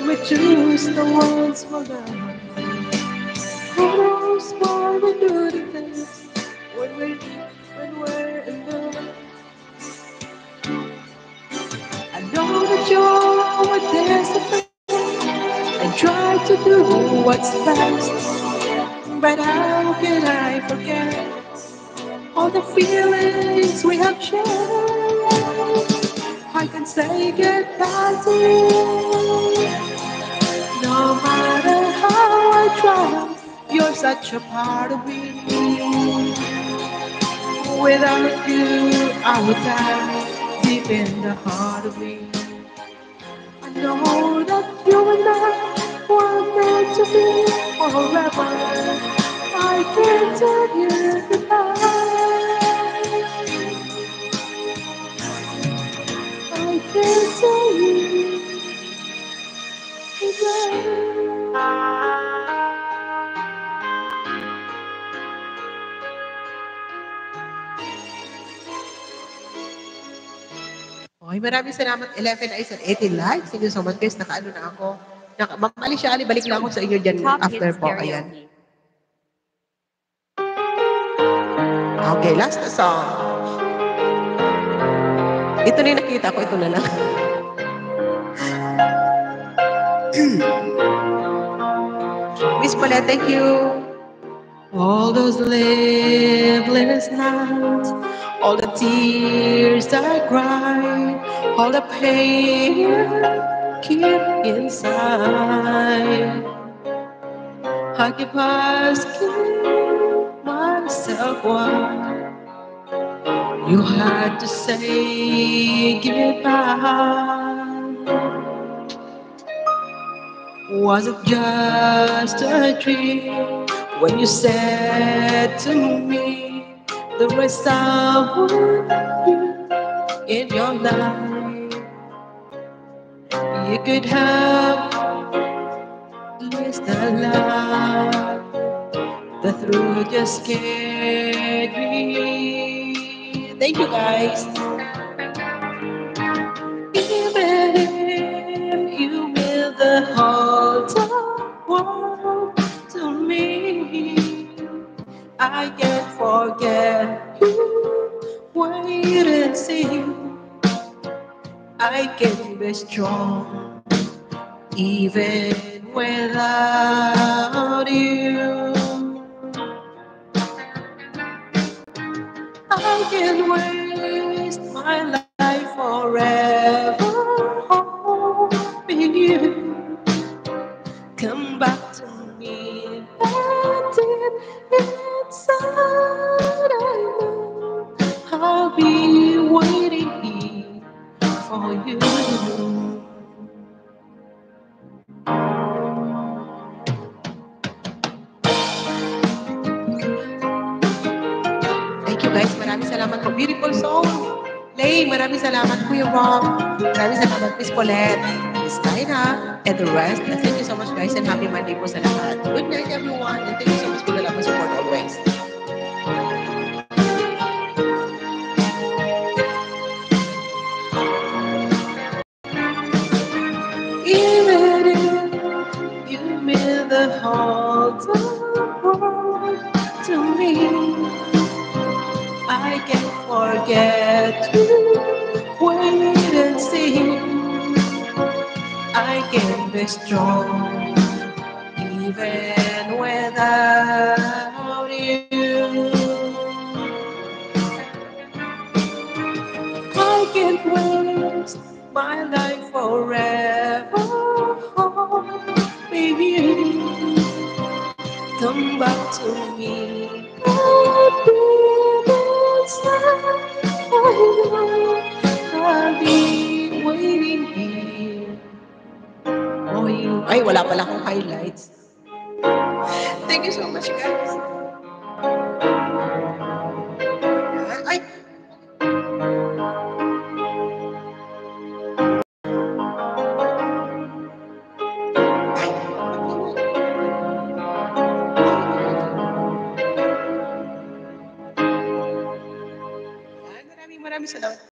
when we choose the ones for love. Who knows why we do the things when we're in love? I know that you're desperate and try to do what's best, but how can I forget all the feelings we have shared? I can say goodbye to you, no matter how I try. You're such a part of me. Without you, I would die deep in the heart of me. I know that you and I were meant to be forever. I can't tell you goodbye. I can't tell you goodbye. Okay, maraming salamat. 11 eyes and 18 likes. Thank you so much, guys. Nakaano na ako. Ma'am Alicia, Ali, balik lang ako sa inyo dyan Top after hits po. Ayan. karaoke. Okay, last na song. Ito na yung nakita ko. Ito na lang. Miss Paulette, thank you. All those sleepless nights, all the tears I cried, all the pain I keep inside. I keep asking myself why you had to say goodbye. Was it just a dream when you said to me the rest I want you in your life? You could have lived a life. The truth just scared me. Thank you, guys. Even if you will the whole world to me, I can't forget you. Wait and see. I can be strong even without you. I can waste my life forever hoping you come back to me. And deep inside, I know I'll be waiting here for you. Thank you guys. Maraming salamat po. Beautiful song. Lay, maraming salamat Kuya Rob. Maraming salamat Miss Paulette, Miss Kaina, and the rest. And thank you so much guys and happy Monday po sa lahat. Good night everyone and thank you so much for the love and support always. Even if you mean the whole world to me, I can't forget you. Wait and see. I can be strong even without you. I can't waste my life forever. Baby, come back to me. Deep inside, I know I'll be waiting here for you. Ay, wala pala akong highlights. Thank you so much, guys. Ay, maraming salamat.